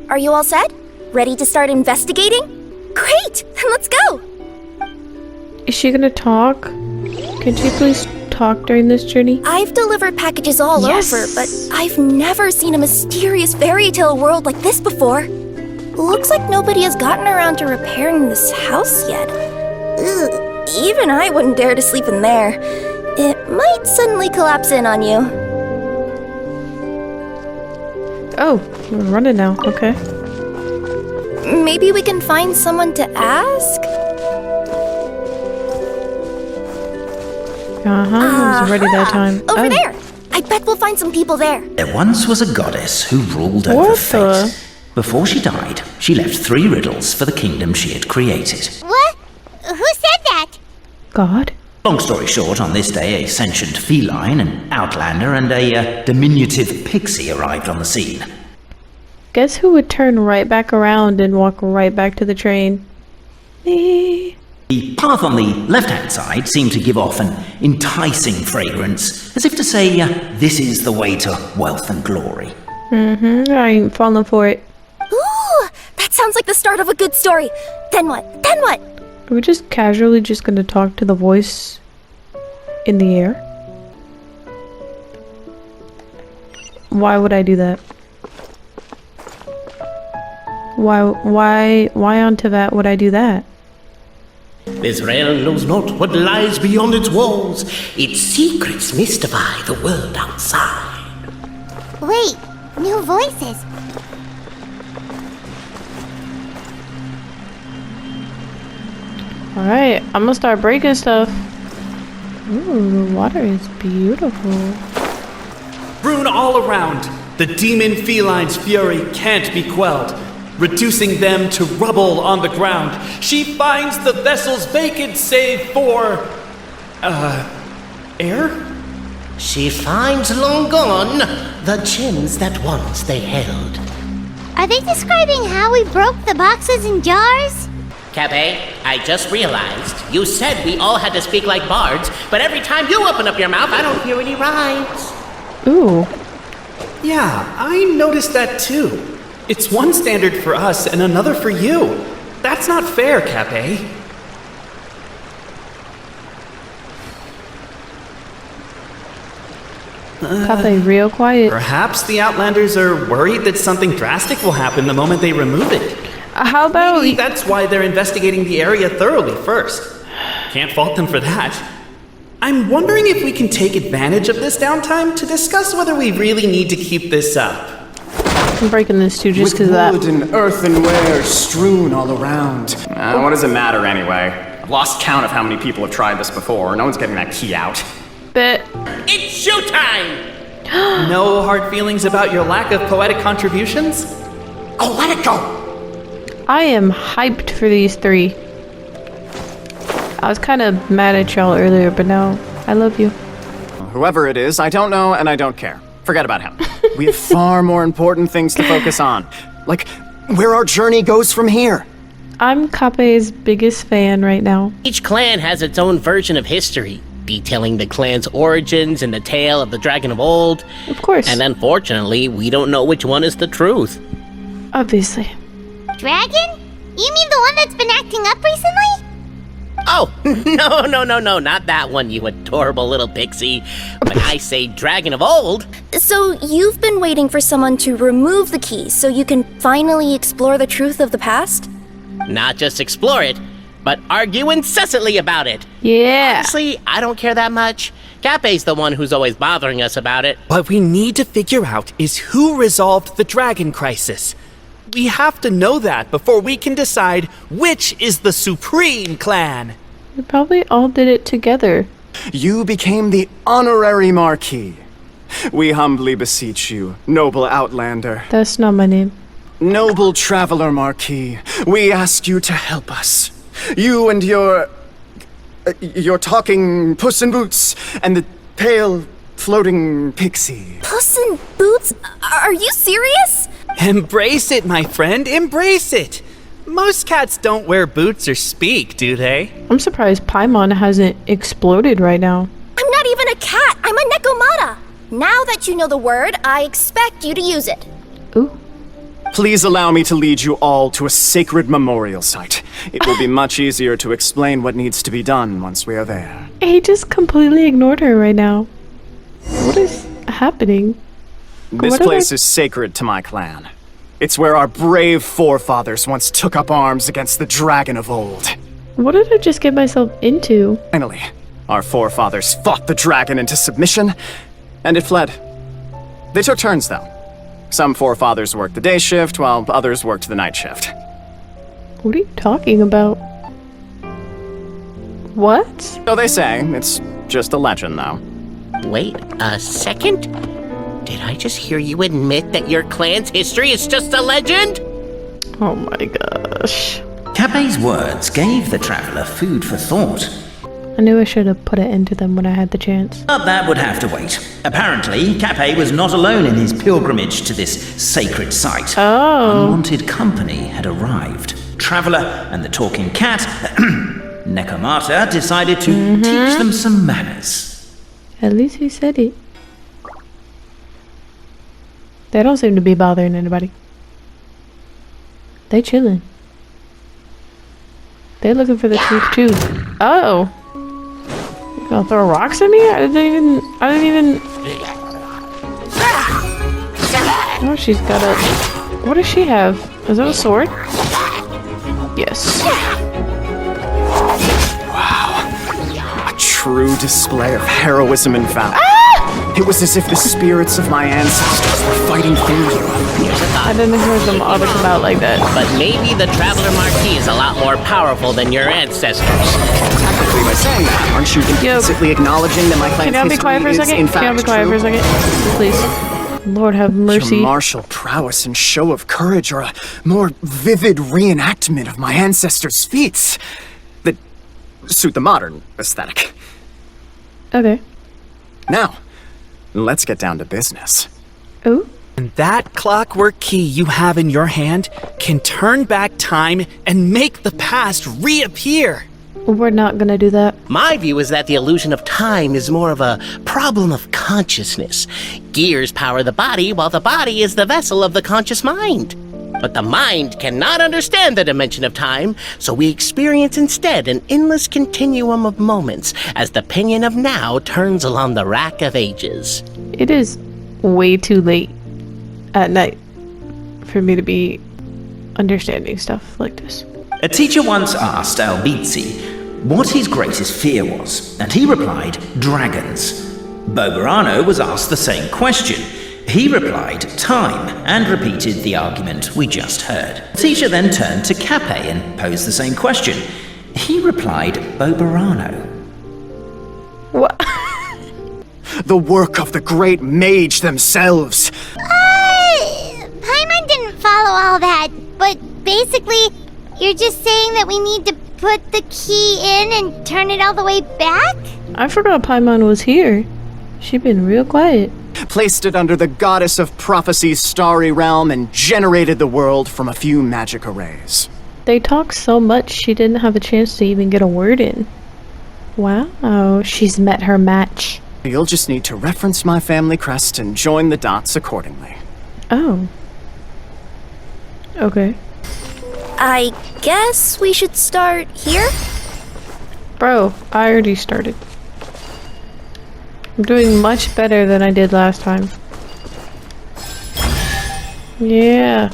Are you all set? Ready to start investigating? Great! Then let's go! Is she gonna talk? Can she please talk during this journey? I've delivered packages all over, but I've never seen a mysterious fairy tale world like this before. Looks like nobody has gotten around to repairing this house yet. Ugh, even I wouldn't dare to sleep in there. It might suddenly collapse in on you. Oh, we're running now. Okay. Maybe we can find someone to ask? I was ready that time. Over there! I bet we'll find some people there. There once was a goddess who ruled over fate. Before she died, she left 3 riddles for the kingdom she had created. What? Who said that? God? Long story short, on this day, a sentient feline, an outlander, and a diminutive pixie arrived on the scene. Guess who would turn right back around and walk right back to the train? Me. The path on the left-hand side seemed to give off an enticing fragrance, as if to say, this is the way to wealth and glory. I ain't falling for it. Ooh, that sounds like the start of a good story. Then what? Then what? Are we just casually just gonna talk to the voice in the air? Why would I do that? Why on Tevat would I do that? This realm knows not what lies beyond its walls. Its secrets mystify the world outside. Wait, new voices. Alright, I'm gonna start breaking stuff. Ooh, the water is beautiful. Ruin all around. The demon feline's fury can't be quelled, reducing them to rubble on the ground. She finds the vessels vacant save for... air? She finds long gone the gems that once they held. Are they describing how we broke the boxes and jars? Cabe, I just realized you said we all had to speak like bards, but every time you open up your mouth, I don't hear any rhymes. Ooh. Yeah, I noticed that too. It's one standard for us and another for you. That's not fair, Cape. Cafe real quiet. Perhaps the Outlanders are worried that something drastic will happen the moment they remove it. How about... Maybe that's why they're investigating the area thoroughly first. Can't fault them for that. I'm wondering if we can take advantage of this downtime to discuss whether we really need to keep this up. I'm breaking this too just because of that. With wood and earthenware strewn all around. What does it matter anyway? I've lost count of how many people have tried this before. No one's getting that key out. Bet. It's showtime! No hard feelings about your lack of poetic contributions? Oh, let it go! I am hyped for these 3. I was kind of mad at y'all earlier, but now I love you. Whoever it is, I don't know and I don't care. Forget about him. We have far more important things to focus on. Like, where our journey goes from here. I'm Kape's biggest fan right now. Each clan has its own version of history, detailing the clan's origins and the tale of the dragon of old. Of course. And unfortunately, we don't know which one is the truth. Obviously. Dragon? You mean the one that's been acting up recently? Oh, no, not that one, you adorable little pixie. When I say dragon of old... So you've been waiting for someone to remove the key so you can finally explore the truth of the past? Not just explore it, but argue incessantly about it. Yeah. Honestly, I don't care that much. Cape's the one who's always bothering us about it. What we need to figure out is who resolved the dragon crisis. We have to know that before we can decide which is the supreme clan. We probably all did it together. You became the honorary marquis. We humbly beseech you, noble outlander. That's not my name. Noble traveler marquis, we ask you to help us. You and your talking Puss in Boots and the pale floating pixie. Puss in Boots? Are you serious? Embrace it, my friend, embrace it. Most cats don't wear boots or speak, do they? I'm surprised Paimon hasn't exploded right now. I'm not even a cat, I'm a Nekomata. Now that you know the word, I expect you to use it. Ooh. Please allow me to lead you all to a sacred memorial site. It will be much easier to explain what needs to be done once we are there. He just completely ignored her right now. What is happening? This place is sacred to my clan. It's where our brave forefathers once took up arms against the dragon of old. What did I just get myself into? Finally, our forefathers fought the dragon into submission, and it fled. They took turns, though. Some forefathers worked the day shift, while others worked the night shift. What are you talking about? What? So they say. It's just a legend, though. Wait a second? Did I just hear you admit that your clan's history is just a legend? Oh my gosh. Capet's words gave the traveller food for thought. I knew I should have put it into them when I had the chance. But that would have to wait. Apparently, Capet was not alone in his pilgrimage to this sacred site. Oh. Unwanted company had arrived. Traveller and the talking cat, Nekomata, decided to teach them some manners. At least he said it. They don't seem to be bothering anybody. They chilling. They looking for the truth too. Oh. You gonna throw rocks at me? I didn't even. Oh, she's got a. What does she have? Is that a sword? Yes. Wow. A true display of heroism and valor. It was as if the spirits of my ancestors were fighting through you. I didn't hear them all to come out like that. But maybe the Traveler Marquis is a lot more powerful than your ancestors. Technically, by saying that, aren't you implicitly acknowledging that my clan's Can y'all be quiet for a history is, second? in fact, Can y'all be quiet for a second? Please. Lord have mercy. Your martial prowess and show of courage are a more vivid reenactment of my ancestors' feats that suit the modern aesthetic. Okay. Now, let's get down to business. Oh? And that clockwork key you have in your hand can turn back time and make the past reappear. We're not gonna do that. My view is that the illusion of time is more of a problem of consciousness. Gears power the body, while the body is the vessel of the conscious mind. But the mind cannot understand the dimension of time, so we experience instead an endless continuum of moments as the pinion of now turns along the rack of ages. It is way too late at night for me to be understanding stuff like this. A teacher once asked Albizzi what his greatest fear was, and he replied, dragons. Boberano was asked the same question. He replied, time, and repeated the argument we just heard. The teacher then turned to Capet and posed the same question. He replied, Boberano. What? The work of the great mage themselves. Paimon didn't follow all that, but basically, you're just saying that we need to put the key in and turn it all the way back? I forgot Paimon was here. She been real quiet. Placed it under the goddess of prophecy's starry realm and generated the world from a few magic arrays. They talked so much she didn't have a chance to even get a word in. Wow, she's met her match. You'll just need to reference my family crest and join the dots accordingly. Oh. Okay. I guess we should start here? Bro, I already started. I'm doing much better than I did last time. Yeah.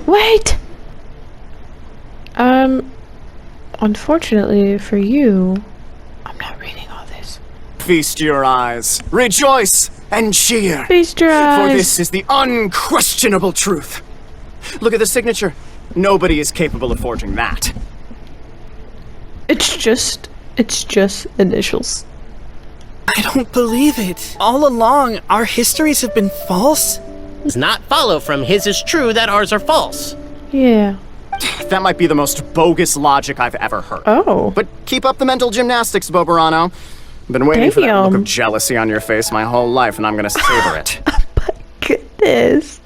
Wait! Unfortunately for you, I'm not reading all this. Feast your eyes, rejoice, and cheer. Feast your eyes. For this is the unquestionable truth. Look at the signature. Nobody is capable of forging that. It's just initials. I don't believe it. All along, our histories have been false. Does not follow from his is true that ours are false. Yeah. That might be the most bogus logic I've ever heard. Oh. But keep up the mental gymnastics, Boberano. I've been waiting for that look of jealousy on your face my whole life, and I'm gonna savor it. But goodness.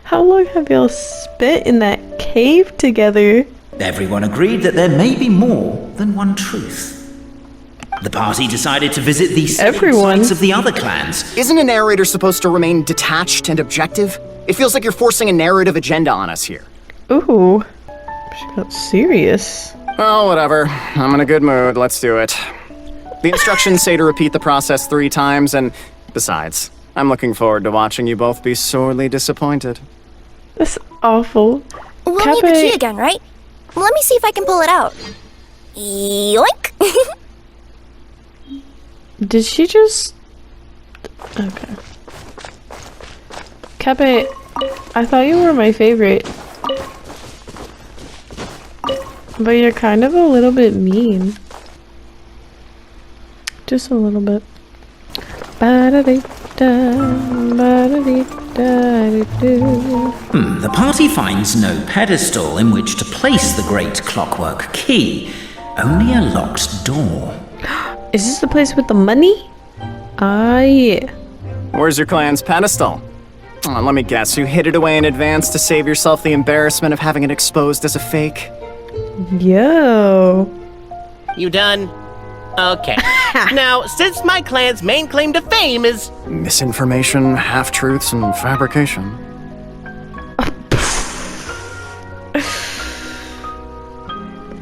How long have y'all spent in that cave together? Everyone agreed that there may be more than one truth. The party decided to visit the sites of the other clans. Isn't a narrator supposed to remain detached and objective? It feels like you're forcing a narrative agenda on us here. Ooh. She got serious. Oh, whatever. I'm in a good mood. Let's do it. The instructions say to repeat the process 3 times, and besides, I'm looking forward to watching you both be sorely disappointed. That's awful. We'll need the key again, right? Let me see if I can pull it out. Yoink! Did she just... Okay. Kepe, I thought you were my favorite. But you're kind of a little bit mean. Just a little bit. The party finds no pedestal in which to place the great clockwork key, only a locked door. Is this the place with the money? Ah, yeah. Where's your clan's pedestal? Oh, let me guess, you hid it away in advance to save yourself the embarrassment of having it exposed as a fake? Yo. You done? Okay. Now, since my clan's main claim to fame is... Misinformation, half-truths, and fabrication.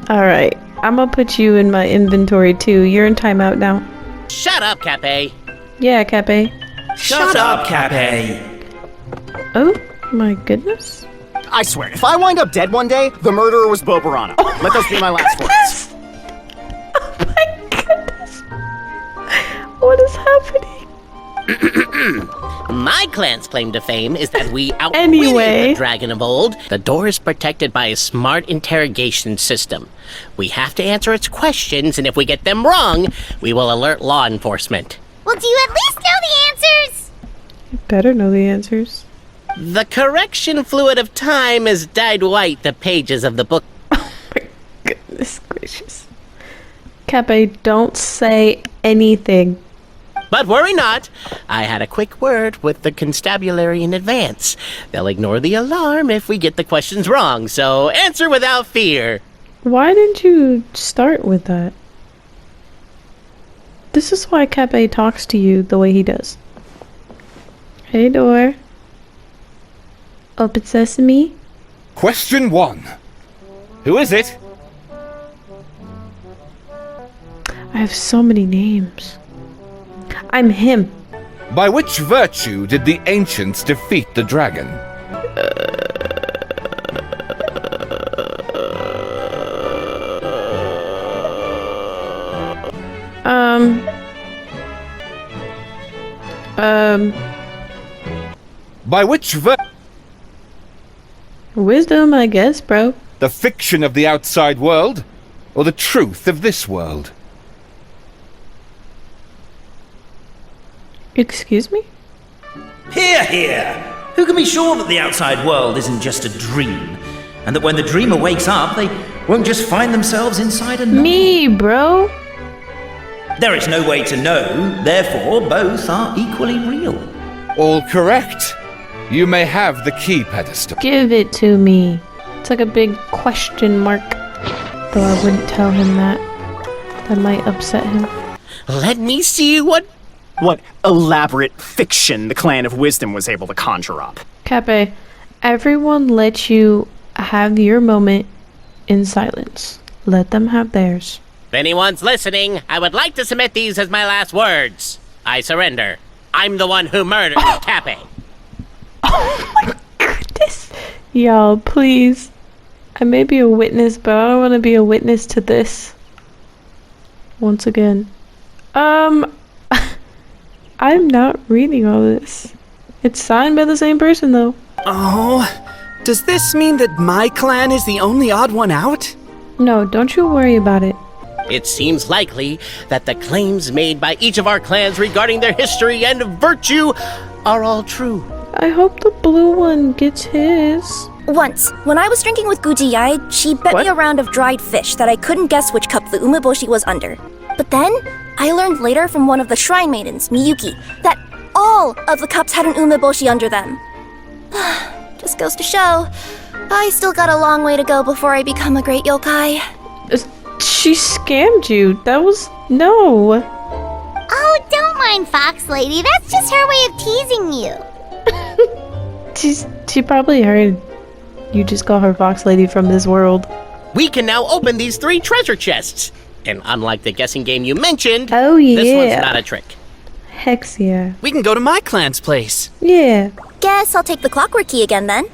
Alright, I'm gonna put you in my inventory too. You're in timeout now. Shut up, Cape. Yeah, Kepe. Shut up, Cape! Oh, my goodness. I swear, if I wind up dead one day, the murderer was Bobarano. Let those be my last words. Oh my goodness. What is happening? My clan's claim to fame is that we outwitted Anyway. the dragon of old. The door is protected by a smart interrogation system. We have to answer its questions, and if we get them wrong, we will alert law enforcement. Well, do you at least know the answers? You better know the answers. The correction fluid of time has dyed white the pages of the book. Goodness gracious. Kepe, don't say anything. But worry not. I had a quick word with the constabulary in advance. They'll ignore the alarm if we get the questions wrong, so answer without fear. Why didn't you start with that? This is why Kepe talks to you the way he does. Hey, door. Open sesame. Question 1. Who is it? I have so many names. I'm him. By which virtue did the ancients defeat the dragon? By which Wisdom, I guess, bro. the fiction of the outside world, or the truth of this world? Excuse me? Hear, hear! Who can be sure that the outside world isn't just a dream? And that when the dreamer wakes up, they won't just find themselves inside a novel? Me, bro. There is no way to know, therefore both are equally real. All correct. You may have the key pedestal. Give it to me. It's like a big question mark. Though I wouldn't tell him that. That might upset him. Let me see what... What elaborate fiction the Clan of Wisdom was able to conjure up. Kepe, everyone let you have your moment in silence. Let them have theirs. If anyone's listening, I would like to submit these as my last words. I surrender. I'm the one who murdered Cape. Oh my goodness. Y'all, please. I may be a witness, but I don't want to be a witness to this. Once again. I'm not reading all this. It's signed by the same person, though. Oh, does this mean that my clan is the only odd one out? No, don't you worry about it. It seems likely that the claims made by each of our clans regarding their history and virtue are all true. I hope the blue one gets his. Once, when I was drinking with Gujiyai, she bet me a round of dried fish that I couldn't guess which cup the umeboshi was under. But then, I learned later from one of the shrine maidens, Miyuki, that all of the cups had an umeboshi under them. Just goes to show, I still got a long way to go before I become a great yokai. She scammed you. That was... No. Oh, don't mind Fox Lady. That's just her way of teasing you. She probably heard you just call her Fox Lady from this world. We can now open these 3 treasure chests. And unlike the guessing game you mentioned, Oh yeah. this one's not a trick. Hex yeah. We can go to my clan's place. Yeah. Guess I'll take the clockwork key again then.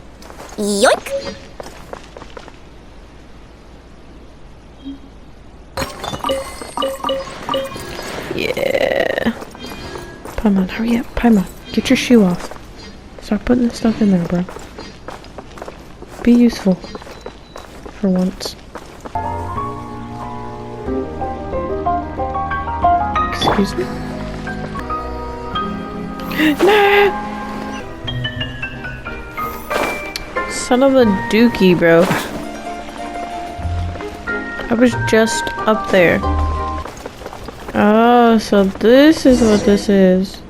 Yoink! Yeah. Paimon, hurry up. Paimon, get your shoe off. Start putting the stuff in there, bro. Be useful. For once. Excuse me? No! Son of a dookie, bro. I was just up there. Oh, so this is what this is.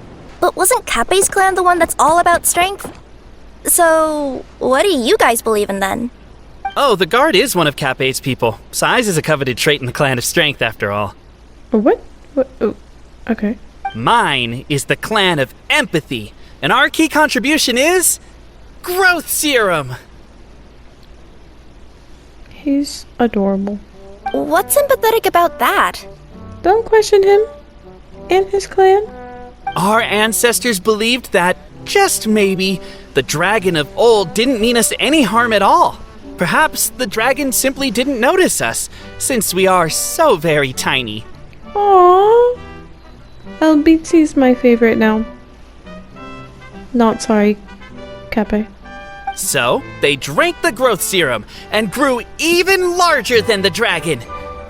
But wasn't Kappei's clan the one that's all about strength? So, what do you guys believe in then? Oh, the guard is one of Kappei's people. Size is a coveted trait in the clan of strength, after all. What? What? Oh, okay. Mine is the clan of empathy, and our key contribution is growth serum. He's adorable. What's sympathetic about that? Don't question him and his clan. Our ancestors believed that, just maybe, the dragon of old didn't mean us any harm at all. Perhaps the dragon simply didn't notice us, since we are so very tiny. Aww. Beatsy's my favorite now. Not sorry, Kappei. So, they drank the growth serum and grew even larger than the dragon.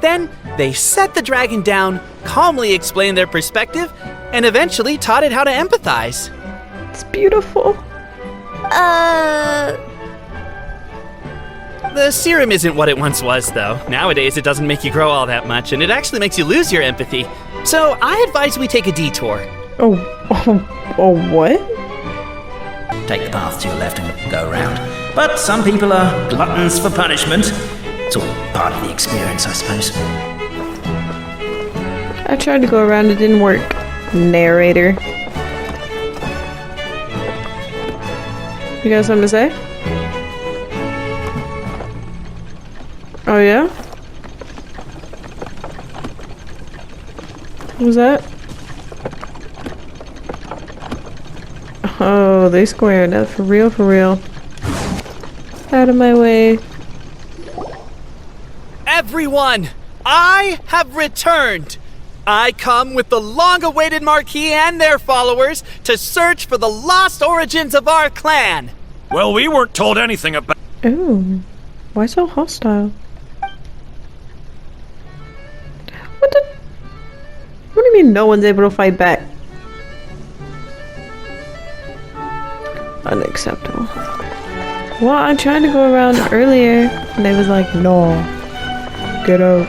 Then, they set the dragon down, calmly explained their perspective, and eventually taught it how to empathize. It's beautiful. The serum isn't what it once was, though. Nowadays, it doesn't make you grow all that much, and it actually makes you lose your empathy. So, I advise we take a detour. Oh, what? Take the path to your left and go around. But some people are gluttons for punishment. It's all part of the experience, I suppose. I tried to go around, it didn't work. Narrator. You got something to say? Oh yeah? What was that? Oh, they squared up. For real, for real. Out of my way. Everyone, I have returned. I come with the long-awaited Marquis and their followers to search for the lost origins of our clan. Well, we weren't told anything about... Ooh. Why so hostile? What do you mean no one's able to fight back? Unacceptable. Well, I tried to go around earlier, and they was like, no. Get out.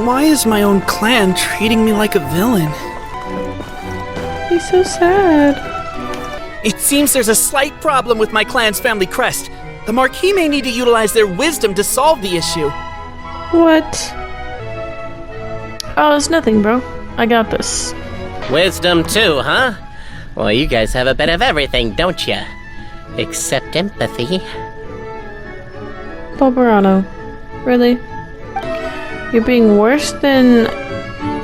Why is my own clan treating me like a villain? He's so sad. It seems there's a slight problem with my clan's family crest. The Marquis may need to utilize their wisdom to solve the issue. What? Oh, it's nothing, bro. I got this. Wisdom too, huh? Well, you guys have a bit of everything, don't you? Except empathy. Bobarano. Really? You're being worse than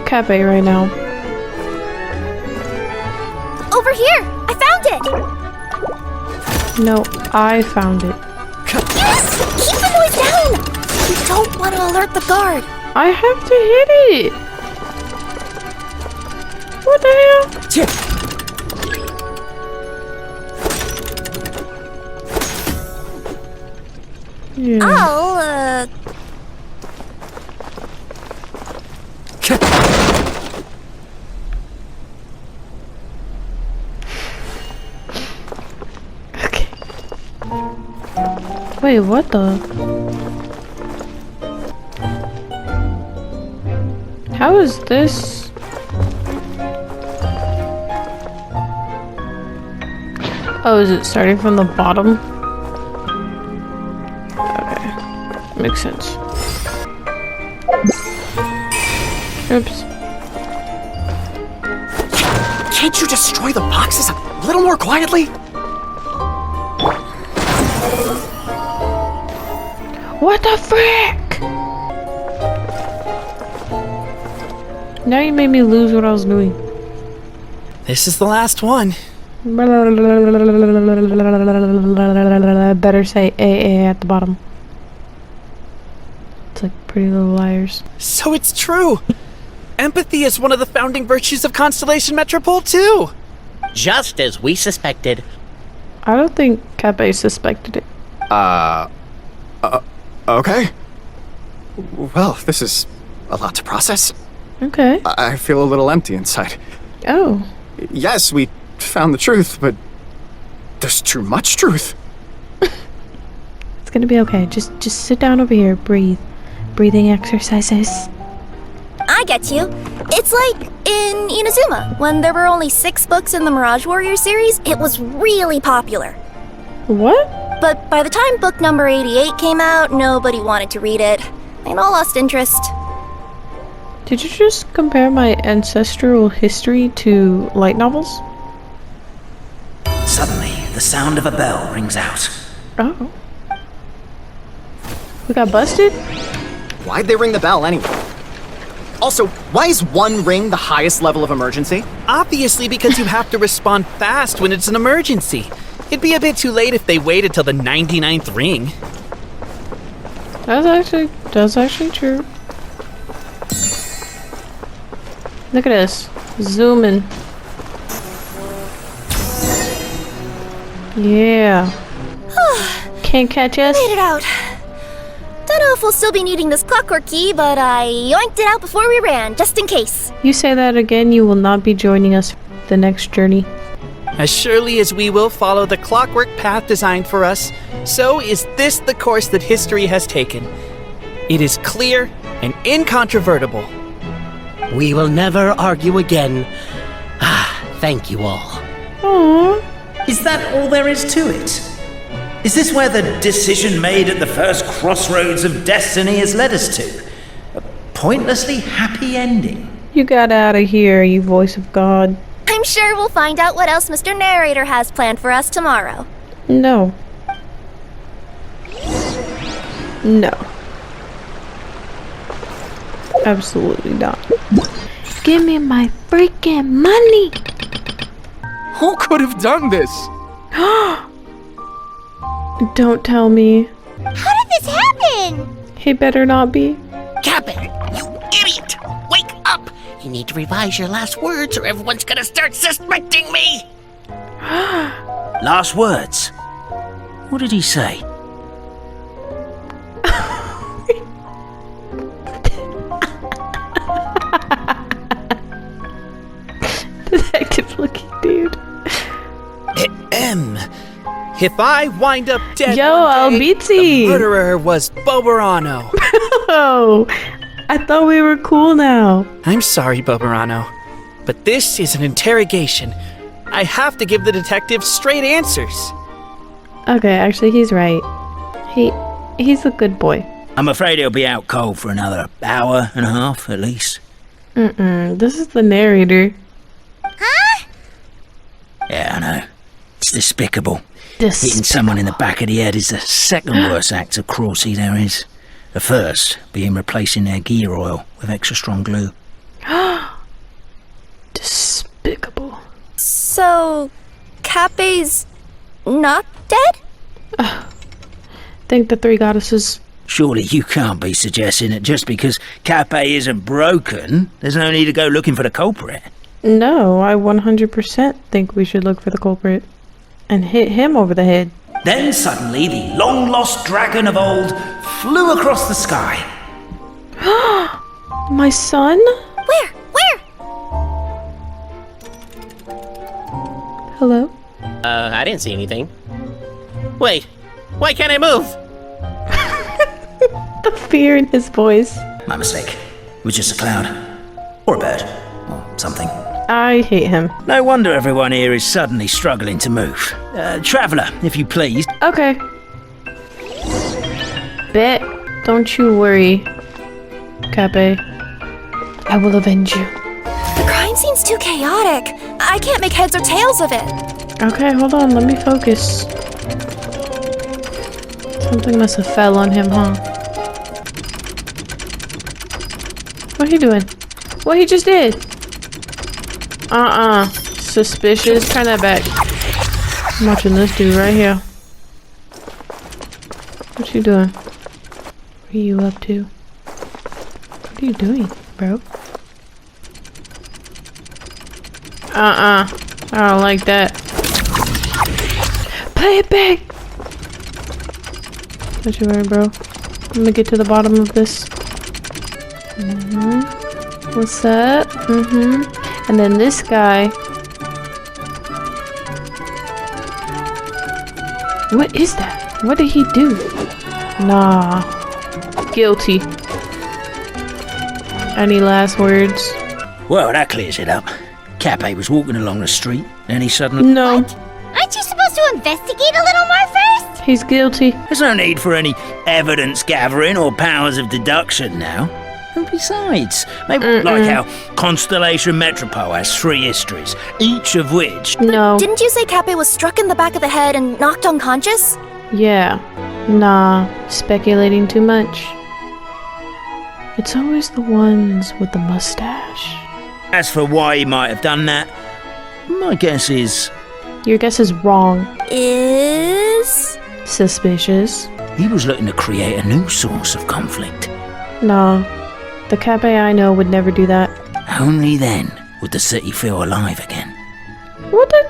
Kappei right now. Over here! I found it! No, I found it. Yes! Keep the noise down! We don't want to alert the guard. I have to hit it! What the hell? Yeah. I'll, Okay. Wait, what the? How is this? Oh, is it starting from the bottom? Okay. Makes sense. Oops. Can't you destroy the boxes a little more quietly? What the frick? Now you made me lose what I was doing. This is the last one. Better say AA at the bottom. It's like Pretty Little Liars. So it's true. Empathy is one of the founding virtues of Constellation Metropole too. Just as we suspected. I don't think Cape suspected it. Okay. Well, this is a lot to process. Okay. I feel a little empty inside. Oh. Yes, we found the truth, but there's too much truth. It's gonna be okay. Just sit down over here. Breathe. Breathing exercises. I get you. It's like in Inazuma, when there were only 6 books in the Mirage Warrior series, it was really popular. What? But by the time book number 88 came out, nobody wanted to read it. They all lost interest. Did you just compare my ancestral history to light novels? Suddenly, the sound of a bell rings out. Oh. We got busted? Why'd they ring the bell anyway? Also, why is 1 ring the highest level of emergency? Obviously because you have to respond fast when it's an emergency. It'd be a bit too late if they waited till the 99th ring. That's actually true. Look at this. Zoom in. Yeah. Can't catch us? Made it out. Don't know if we'll still be needing this clockwork key, but I yoinked it out before we ran, just in case. You say that again, you will not be joining us for the next journey. As surely as we will follow the clockwork path designed for us, so is this the course that history has taken. It is clear and incontrovertible. We will never argue again. Thank you all. Aww. Is that all there is to it? Is this where the decision made at the first crossroads of destiny has led us to? A pointlessly happy ending? You got out of here, you voice of God. I'm sure we'll find out what else Mr. Narrator has planned for us tomorrow. No. No. Absolutely not. Give me my freaking money! Who could have done this? Don't tell me. How did this happen? He better not be. Captain, you idiot! Wake up! You need to revise your last words or everyone's gonna start suspecting me! Last words? What did he say? Detective looking dude. If I wind up dead Yo, one day, Albizzi. the murderer was Boberano. Oh, I thought we were cool now. I'm sorry, Boberano, but this is an interrogation. I have to give the detective straight answers. Okay, actually, he's right. He's a good boy. I'm afraid he'll be out cold for another hour and a half, at least. This is the narrator. Huh? Yeah, I know. It's despicable. Hitting someone in the back of the head is the second worst act of cruelty there is. The first being replacing their gear oil with extra strong glue. Despicable. So, Cape's not dead? Thank the 3 goddesses. Surely you can't be suggesting that just because Cape isn't broken, there's no need to go looking for the culprit. No, I 100% think we should look for the culprit and hit him over the head. Then suddenly the long-lost dragon of old flew across the sky. My son? Where? Hello? I didn't see anything. Wait, why can't I move? The fear in his voice. My mistake. It was just a cloud. Or a bird. Or something. I hate him. No wonder everyone here is suddenly struggling to move. Traveller, if you please. Okay. Bet. Don't you worry, Cape. I will avenge you. The crime scene's too chaotic. I can't make heads or tails of it. Okay, hold on. Let me focus. Something must have fell on him, huh? What he doing? What he just did? Suspicious. Turn that back. I'm watching this dude right here. What you doing? What are you up to? What are you doing, bro? I don't like that. Play it back! What you wearing, bro? I'm gonna get to the bottom of this. What's up? And then this guy. What is that? What did he do? Nah. Guilty. Any last words? Well, that clears it up. Cape was walking along the street, and he suddenly... No. Aren't you supposed to investigate a little more first? He's guilty. There's no need for any evidence gathering or powers of deduction now. And besides, maybe like how Constellation Metropole has 3 histories, each of which... No. Didn't you say Cape was struck in the back of the head and knocked unconscious? Yeah. Nah. Speculating too much. It's always the ones with the mustache. As for why he might have done that, my guess is... Your guess is wrong. Is... Suspicious. he was looking to create a new source of conflict. No. The Cape I know would never do that. Only then would the city feel alive again. What the?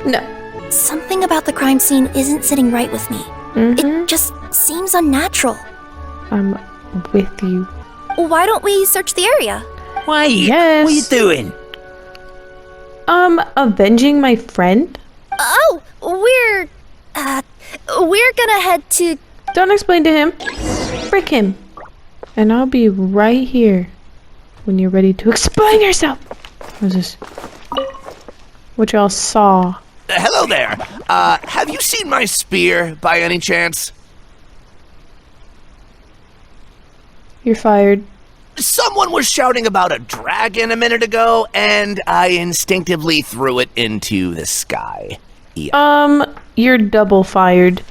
No. Something about the crime scene isn't sitting right with me. It just seems unnatural. I'm with you. Why don't we search the area? Wait, Yes. what are you doing? Avenging my friend? Oh, we're gonna head to... Don't explain to him. Frick him. And I'll be right here when you're ready to explain yourself. What is this? What y'all saw? Hello there. Have you seen my spear by any chance? You're fired. Someone was shouting about a dragon a minute ago, and I instinctively threw it into the sky. You're double fired.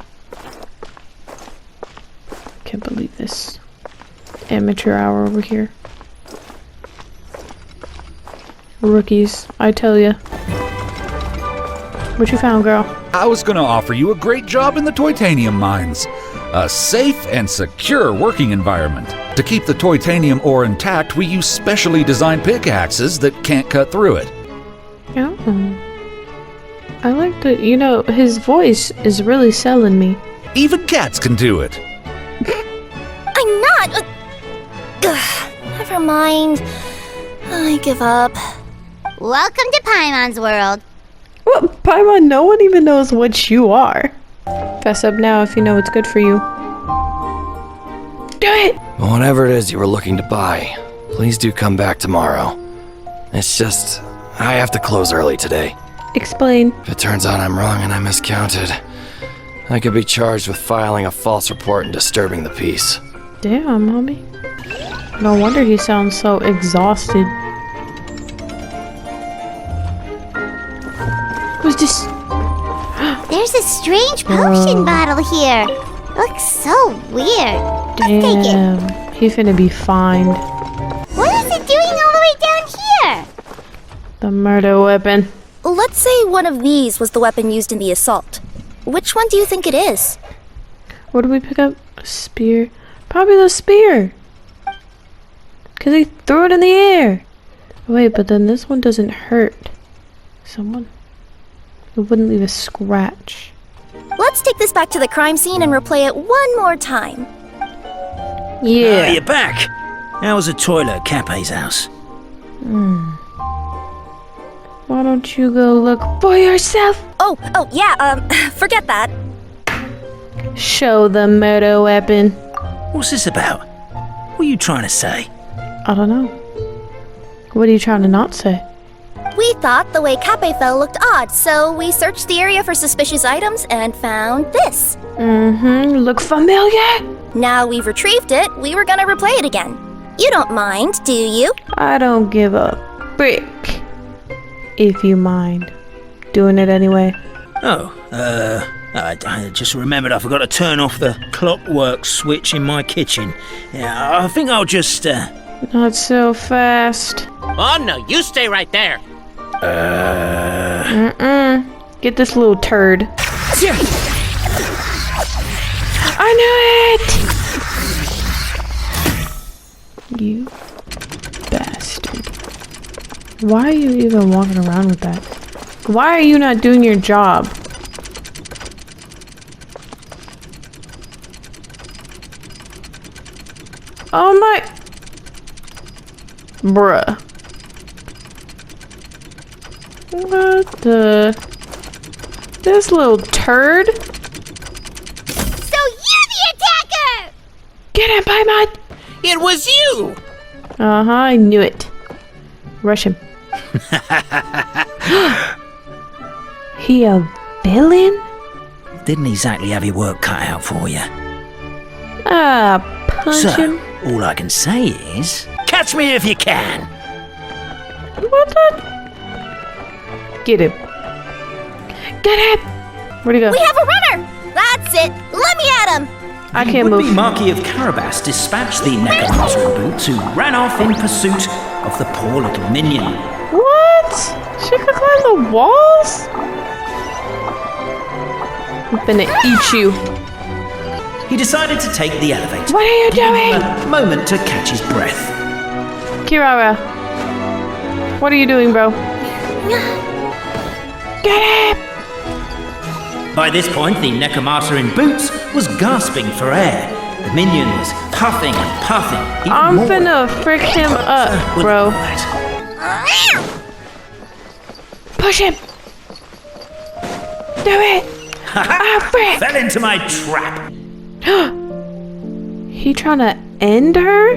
Can't believe this. Amateur hour over here. Rookies, I tell ya. What you found, girl? I was gonna offer you a great job in the Toitanium mines. A safe and secure working environment. To keep the Toitanium ore intact, we use specially designed pickaxes that can't cut through it. Oh. I like the, you know, his voice is really selling me. Even cats can do it. I'm not... never mind. I give up. Welcome to Paimon's world. What, Paimon, no one even knows what you are. Fess up now if you know what's good for you. Do it! Whatever it is you were looking to buy, please do come back tomorrow. It's just, I have to close early today. Explain. If it turns out I'm wrong and I miscounted, I could be charged with filing a false report and disturbing the peace. Damn, homie. No wonder he sounds so exhausted. What's this? There's a strange potion bottle here. Looks so weird. Let's take it. Damn, he finna be fined. What is it doing all the way down here? The murder weapon. Let's say one of these was the weapon used in the assault. Which one do you think it is? What did we pick up? A spear? Probably the spear. Because he threw it in the air. Wait, but then this one doesn't hurt someone. It wouldn't leave a scratch. Let's take this back to the crime scene and replay it one more time. Yeah. You're back. How was the toilet at Cape's house? Why don't you go look for yourself? Oh, yeah, forget that. Show the murder weapon. What's this about? What are you trying to say? I don't know. What are you trying to not say? We thought the way Cape fell looked odd, so we searched the area for suspicious items and found this. Look familiar? Now we've retrieved it, we were gonna replay it again. You don't mind, do you? I don't give a frick. If you mind. Doing it anyway. Oh, I just remembered I forgot to turn off the clockwork switch in my kitchen. Yeah, I think I'll just Not so fast. Oh no, you stay right there. Get this little turd. I knew it! You bastard. Why are you even walking around with that? Why are you not doing your job? Oh my... Bruh. What the... This little turd? So you're the attacker! Get him, Paimon! It was you! Uh-huh, I knew it. Rush him. He a villain? Didn't exactly have your work cut out for you. Ah, punch him. All I can say is, catch me if you can. What the? Get him. Get him! Where'd he go? We have a runner! That's it! Let me at him! I can't The would-be move. Marquis of Carabas dispatched the Necromancer Boots, who ran off in pursuit of the poor little minion. What? She could climb the walls? I'm finna eat you. He decided to take the elevator. What are you giving doing? him a moment to catch his breath. Kirara. What are you doing, bro? Get him! By this point, the Necromancer in boots was gasping for air. The minion was puffing and puffing. even I'm more. finna frick him up, Wouldn't bro. know that. Push him! Do it! Ah, frick! Fell into my trap. He trying to end her?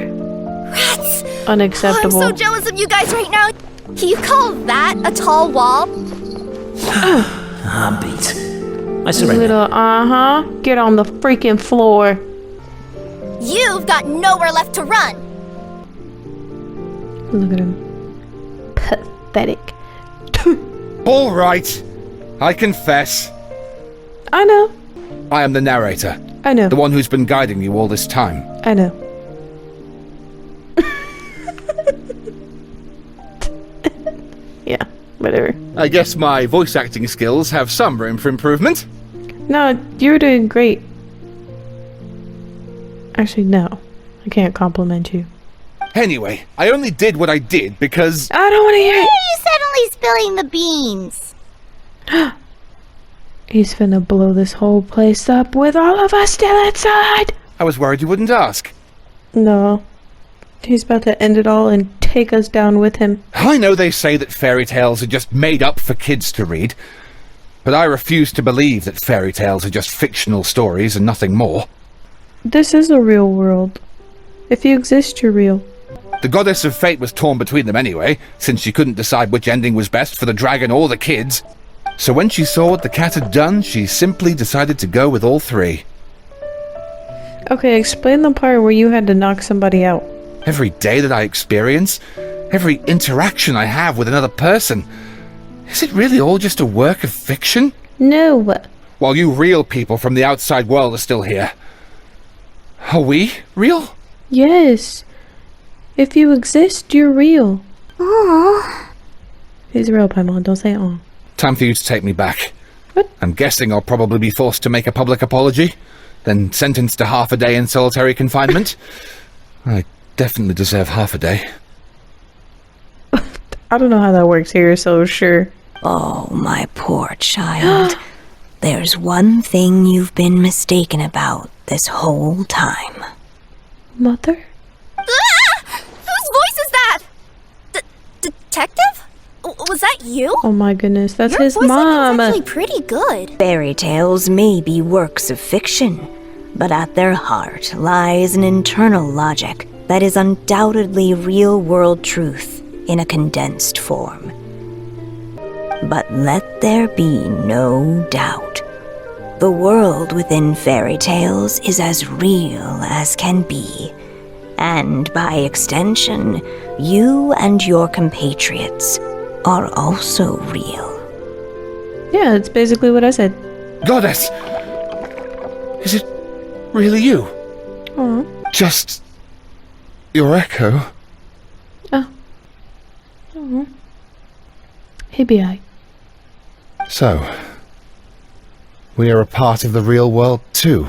Rats! Unacceptable. I'm so jealous of you guys right now. Can you call that a tall wall? I'm beat. I surrender. Little, get on the freaking floor. You've got nowhere left to run. Look at him. Pathetic. All right. I confess. I know. I am the narrator. I know. The one who's been guiding you all this time. I know. Yeah, whatever. I guess my voice acting skills have some room for improvement. No, you're doing great. Actually, no. I can't compliment you. Anyway, I only did what I did because... I don't want to hear Why it! are you suddenly spilling the beans? He's finna blow this whole place up with all of us still inside! I was worried you wouldn't ask. No. He's about to end it all and take us down with him. I know they say that fairy tales are just made up for kids to read, but I refuse to believe that fairy tales are just fictional stories and nothing more. This is a real world. If you exist, you're real. The goddess of fate was torn between them anyway, since she couldn't decide which ending was best for the dragon or the kids. So when she saw what the cat had done, she simply decided to go with all three. Okay, explain the part where you had to knock somebody out. Every day that I experience, every interaction I have with another person, is it really all just a work of fiction? No. While you real people from the outside world are still here. Are we real? Yes. If you exist, you're real. Aww. He's real, Paimon. Don't say aw. Time for you to take me back. What? I'm guessing I'll probably be forced to make a public apology, then sentenced to half a day in solitary confinement. I definitely deserve half a day. I don't know how that works here, so sure. Oh, my poor child. There's one thing you've been mistaken about this whole time. Mother? Ah! Whose voice is that? Detective? Was that you? Oh my goodness, that's Your his voice mom. is actually pretty good. Fairy tales may be works of fiction, but at their heart lies an internal logic that is undoubtedly real-world truth in a condensed form. But let there be no doubt. The world within fairy tales is as real as can be. And by extension, you and your compatriots are also real. Yeah, it's basically what I said. Goddess! Is it really you? Aw. Just your echo? He'd be aight. So, we are a part of the real world too.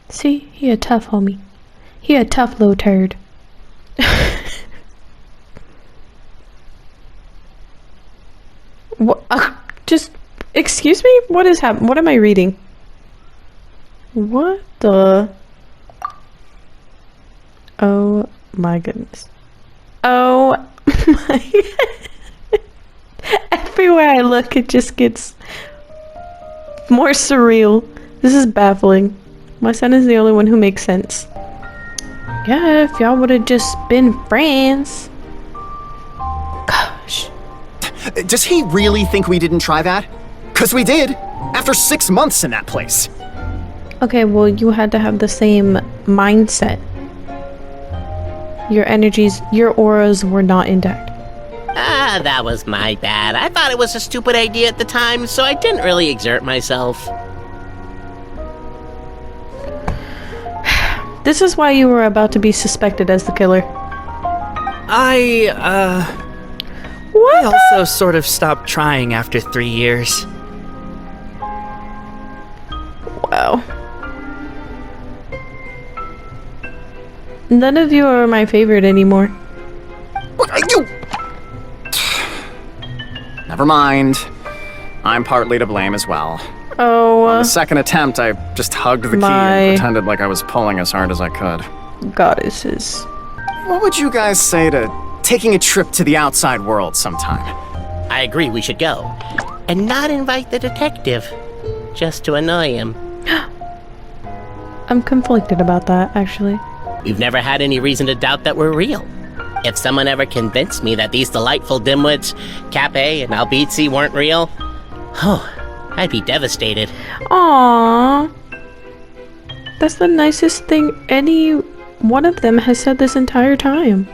See, he a tough homie. He a tough little turd. What? Just, excuse me? What is happening? What am I reading? What the? Oh my goodness. Oh my. Everywhere I look, it just gets more surreal. This is baffling. My son is the only one who makes sense. Yeah, if y'all would have just been friends. Gosh. Does he really think we didn't try that? 'Cause we did! After 6 months in that place! Okay, well, you had to have the same mindset. Your energies, your auras were not intact. Ah, that was my bad. I thought it was a stupid idea at the time, so I didn't really exert myself. This is why you were about to be suspected as the killer. I also sort of stopped trying after 3 years. Wow. None of you are my favorite anymore. You... Never mind. I'm partly to blame as well. Oh, On the second attempt, I just hugged the key and pretended like I was pulling as hard as I could. Goddesses. What would you guys say to taking a trip to the outside world sometime? I agree we should go. And not invite the detective. Just to annoy him. I'm conflicted about that, actually. We've never had any reason to doubt that we're real. If someone ever convinced me that these delightful dimwits, Cape and Albizzi, weren't real, I'd be devastated. Aww. That's the nicest thing any one of them has said this entire time.